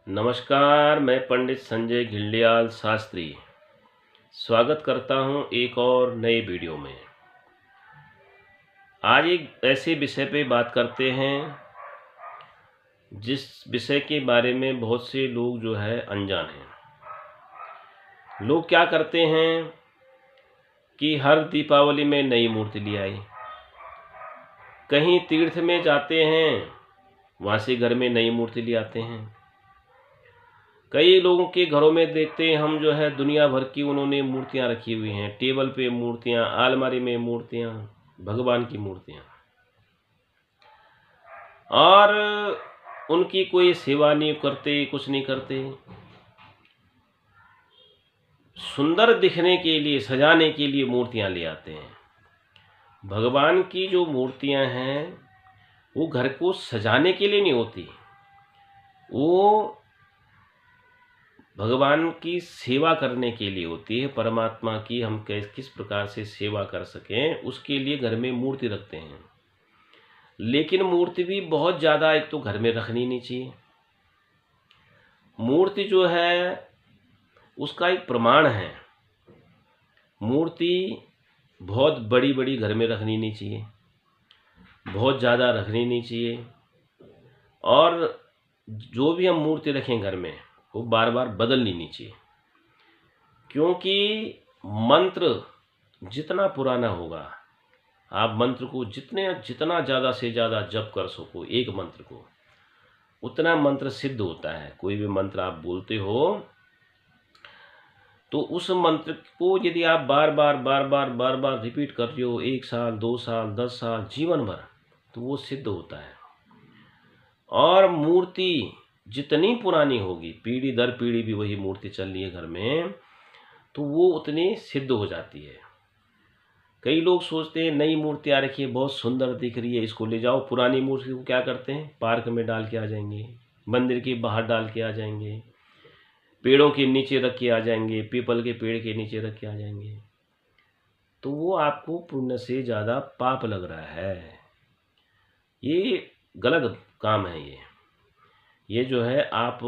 नमस्कार, मैं पंडित संजय घिल्डियाल शास्त्री स्वागत करता हूं एक और नए वीडियो में। आज एक ऐसे विषय पे बात करते हैं जिस विषय के बारे में बहुत से लोग जो है अनजान हैं। लोग क्या करते हैं कि हर दीपावली में नई मूर्ति ले आई, कहीं तीर्थ में जाते हैं वहाँ से घर में नई मूर्ति ले आते हैं। कई लोगों के घरों में देखते हैं हम जो है दुनिया भर की उन्होंने मूर्तियां रखी हुई हैं, टेबल पे मूर्तियां, अलमारी में मूर्तियां, भगवान की मूर्तियां, और उनकी कोई सेवा नहीं करते, कुछ नहीं करते। सुंदर दिखने के लिए, सजाने के लिए मूर्तियां ले आते हैं। भगवान की जो मूर्तियां हैं वो घर को सजाने के लिए नहीं होती, वो भगवान की सेवा करने के लिए होती है। परमात्मा की हम किस प्रकार से सेवा कर सकें उसके लिए घर में मूर्ति रखते हैं। लेकिन मूर्ति भी बहुत ज़्यादा एक तो घर में रखनी नहीं चाहिए। मूर्ति जो है उसका एक प्रमाण है, मूर्ति बहुत बड़ी बड़ी घर में रखनी नहीं चाहिए, बहुत ज़्यादा रखनी नहीं चाहिए। और जो भी हम मूर्ति रखें घर में वो बार बार बदलनी नहीं चाहिए, क्योंकि मंत्र जितना पुराना होगा, आप मंत्र को जितना ज़्यादा से ज़्यादा जप कर सको एक मंत्र को, उतना मंत्र सिद्ध होता है। कोई भी मंत्र आप बोलते हो तो उस मंत्र को यदि आप बार बार रिपीट कर रहे हो 1 साल 2 साल 10 साल जीवन भर, तो वो सिद्ध होता है। और मूर्ति जितनी पुरानी होगी, पीढ़ी दर पीढ़ी भी वही मूर्ति चल रही है घर में, तो वो उतनी सिद्ध हो जाती है। कई लोग सोचते हैं नई मूर्ति आ रखी है, बहुत सुंदर दिख रही है, इसको ले जाओ। पुरानी मूर्ति को क्या करते हैं, पार्क में डाल के आ जाएंगे, मंदिर के बाहर डाल के आ जाएंगे, पेड़ों के नीचे रख के आ जाएंगे, पीपल के पेड़ के नीचे रख के आ जाएंगे। तो वो आपको पुण्य से ज़्यादा पाप लग रहा है। ये गलत काम है। ये जो है आप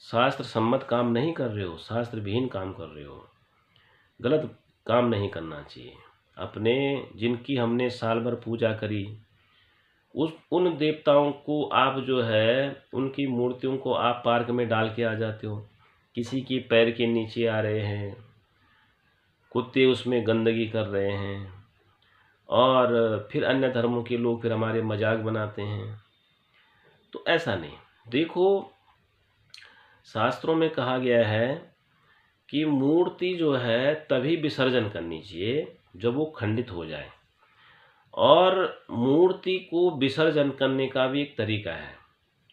शास्त्र सम्मत काम नहीं कर रहे हो, शास्त्र विहीन काम कर रहे हो। गलत काम नहीं करना चाहिए। अपने जिनकी हमने साल भर पूजा करी, उन देवताओं को आप जो है उनकी मूर्तियों को आप पार्क में डाल के आ जाते हो। किसी के पैर के नीचे आ रहे हैं, कुत्ते उसमें गंदगी कर रहे हैं, और फिर अन्य धर्मों के लोग फिर हमारे मजाक बनाते हैं। तो ऐसा नहीं। देखो, शास्त्रों में कहा गया है कि मूर्ति जो है तभी विसर्जन करनी चाहिए जब वो खंडित हो जाए। और मूर्ति को विसर्जन करने का भी एक तरीका है।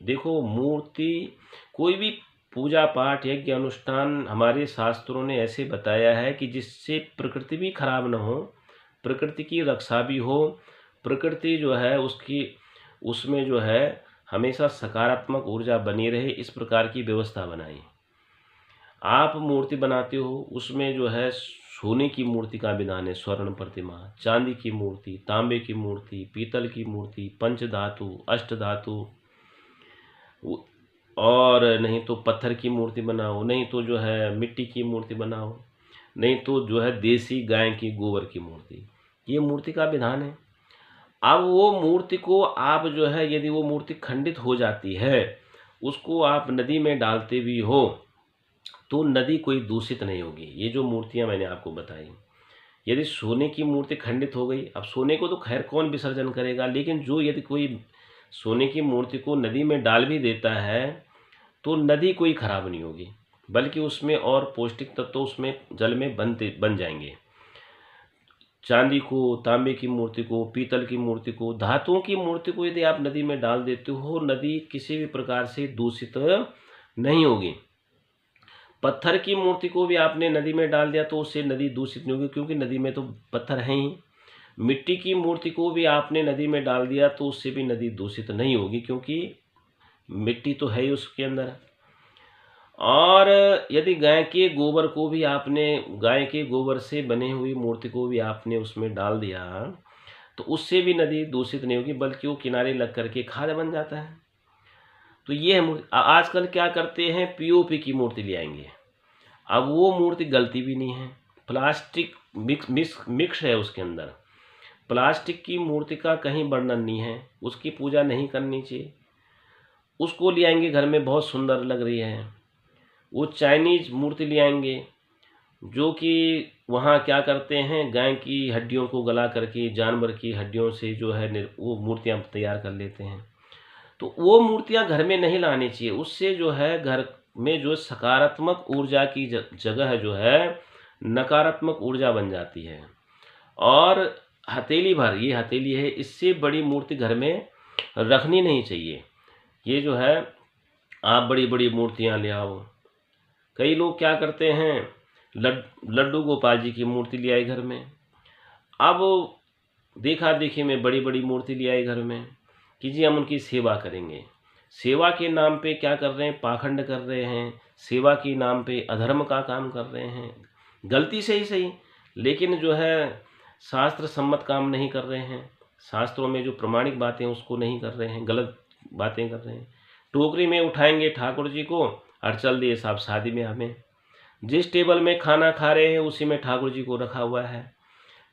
देखो, मूर्ति, कोई भी पूजा पाठ यज्ञ अनुष्ठान हमारे शास्त्रों ने ऐसे बताया है कि जिससे प्रकृति भी खराब न हो, प्रकृति की रक्षा भी हो, प्रकृति जो है उसमें जो है हमेशा सकारात्मक ऊर्जा बनी रहे, इस प्रकार की व्यवस्था बनाई। आप मूर्ति बनाते हो, उसमें जो है सोने की मूर्ति का विधान है, स्वर्ण प्रतिमा, चांदी की मूर्ति, तांबे की मूर्ति, पीतल की मूर्ति, पंचधातु, अष्ट धातु, और नहीं तो पत्थर की मूर्ति बनाओ, नहीं तो जो है मिट्टी की मूर्ति बनाओ, नहीं तो जो है देसी गाय की गोबर की मूर्ति। ये मूर्ति का विधान है। अब वो मूर्ति को आप जो है, यदि वो मूर्ति खंडित हो जाती है, उसको आप नदी में डालते भी हो तो नदी कोई दूषित नहीं होगी। ये जो मूर्तियां मैंने आपको बताई, यदि सोने की मूर्ति खंडित हो गई, अब सोने को तो खैर कौन विसर्जन करेगा, लेकिन जो यदि कोई सोने की मूर्ति को नदी में डाल भी देता है तो नदी कोई खराब नहीं होगी, बल्कि उसमें और पौष्टिक तत्व उसमें जल में बन जाएंगे। चांदी को, तांबे की मूर्ति को, पीतल की मूर्ति को, धातुओं की मूर्ति को यदि आप नदी में डाल देते हो, नदी किसी भी प्रकार से दूषित नहीं होगी। पत्थर की मूर्ति को भी आपने नदी में डाल दिया तो उससे नदी दूषित नहीं होगी, क्योंकि नदी में तो पत्थर हैं ही। मिट्टी की मूर्ति को भी आपने नदी में डाल दिया तो उससे भी नदी दूषित नहीं होगी, क्योंकि मिट्टी तो है ही उसके अंदर। और यदि गाय के गोबर को भी आपने, गाय के गोबर से बनी हुई मूर्ति को भी आपने उसमें डाल दिया तो उससे भी नदी दूषित नहीं होगी, बल्कि वो किनारे लग करके खाद बन जाता है। तो ये है मूर्ति। आजकल क्या करते हैं, पीओपी की मूर्ति ले आएंगे। अब वो मूर्ति गलती भी नहीं है, प्लास्टिक मिक्स है उसके अंदर। प्लास्टिक की मूर्ति का कहीं वर्णन नहीं है, उसकी पूजा नहीं करनी चाहिए। उसको ले आएंगे घर में, बहुत सुंदर लग रही है। वो चाइनीज मूर्ति ले आएंगे जो कि वहाँ क्या करते हैं, गाय की हड्डियों को गला करके जानवर की हड्डियों से जो है वो मूर्तियाँ तैयार कर लेते हैं। तो वो मूर्तियाँ घर में नहीं लानी चाहिए। उससे जो है घर में जो सकारात्मक ऊर्जा की जगह जो है नकारात्मक ऊर्जा बन जाती है। और हथेली भर, ये हथेली है, इससे बड़ी मूर्ति घर में रखनी नहीं चाहिए। ये जो है आप बड़ी बड़ी मूर्तियाँ ले आओ। कई लोग क्या करते हैं, लड्डू गोपाल जी की मूर्ति ले आए घर में। अब देखा देखी में बड़ी बड़ी मूर्ति ले आए घर में कि जी हम उनकी सेवा करेंगे। सेवा के नाम पे क्या कर रहे हैं, पाखंड कर रहे हैं। सेवा के नाम पे अधर्म का काम कर रहे हैं, गलती से ही सही, लेकिन जो है शास्त्र सम्मत काम नहीं कर रहे हैं। शास्त्रों में जो प्रमाणिक बातें उसको नहीं कर रहे हैं, गलत बातें कर रहे हैं। टोकरी में उठाएंगे ठाकुर जी को और चल दिए साहब शादी में। हमें जिस टेबल में खाना खा रहे हैं उसी में ठाकुर जी को रखा हुआ है।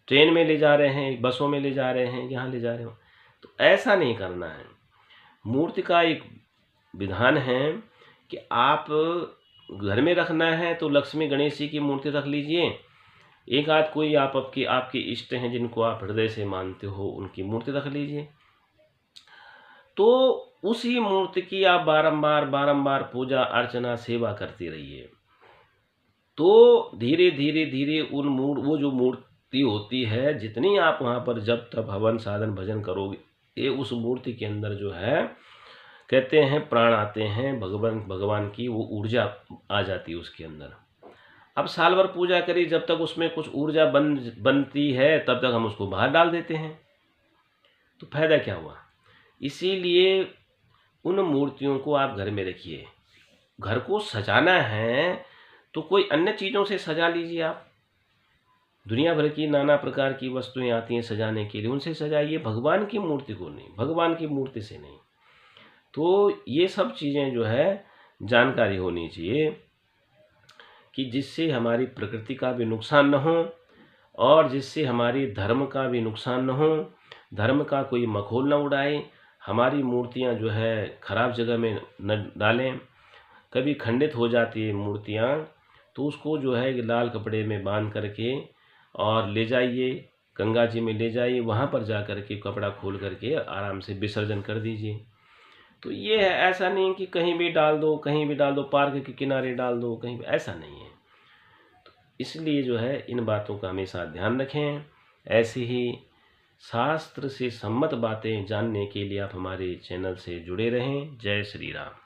ट्रेन में ले जा रहे हैं, बसों में ले जा रहे हैं, यहाँ ले जा रहे हो, तो ऐसा नहीं करना है। मूर्ति का एक विधान है कि आप घर में रखना है तो लक्ष्मी गणेश जी की मूर्ति रख लीजिए। एक आध कोई आपके इष्ट हैं जिनको आप हृदय से मानते हो, उनकी मूर्ति रख लीजिए। तो उसी मूर्ति की आप बारंबार बारंबार पूजा अर्चना सेवा करते रहिए। तो धीरे धीरे धीरे वो जो मूर्ति होती है, जितनी आप वहाँ पर जब तब हवन साधन भजन करोगे, ये उस मूर्ति के अंदर जो है कहते हैं प्राण आते हैं, भगवान की वो ऊर्जा आ जाती है उसके अंदर। अब साल भर पूजा करी, जब तक उसमें कुछ ऊर्जा बनती है तब तक हम उसको बाहर डाल देते हैं, तो फायदा क्या हुआ। इसीलिए उन मूर्तियों को आप घर में रखिए। घर को सजाना है तो कोई अन्य चीज़ों से सजा लीजिए। आप दुनिया भर की नाना प्रकार की वस्तुएं आती हैं सजाने के लिए, उनसे सजाइए, भगवान की मूर्ति को नहीं, भगवान की मूर्ति से नहीं। तो ये सब चीज़ें जो है जानकारी होनी चाहिए कि जिससे हमारी प्रकृति का भी नुकसान न हो और जिससे हमारी धर्म का भी नुकसान न हो, धर्म का कोई मखौल न उड़ाए, हमारी मूर्तियां जो है खराब जगह में न डालें। कभी खंडित हो जाती है मूर्तियां तो उसको जो है लाल कपड़े में बांध करके और ले जाइए, गंगा जी में ले जाइए, वहाँ पर जा कर के कपड़ा खोल करके आराम से विसर्जन कर दीजिए। तो ये है, ऐसा नहीं कि कहीं भी डाल दो, कहीं भी डाल दो, पार्क के किनारे डाल दो, कहीं भी, ऐसा नहीं है। तो इसलिए जो है इन बातों का हमेशा ध्यान रखें। ऐसे ही शास्त्र से सम्मत बातें जानने के लिए आप हमारे चैनल से जुड़े रहें। जय श्री राम।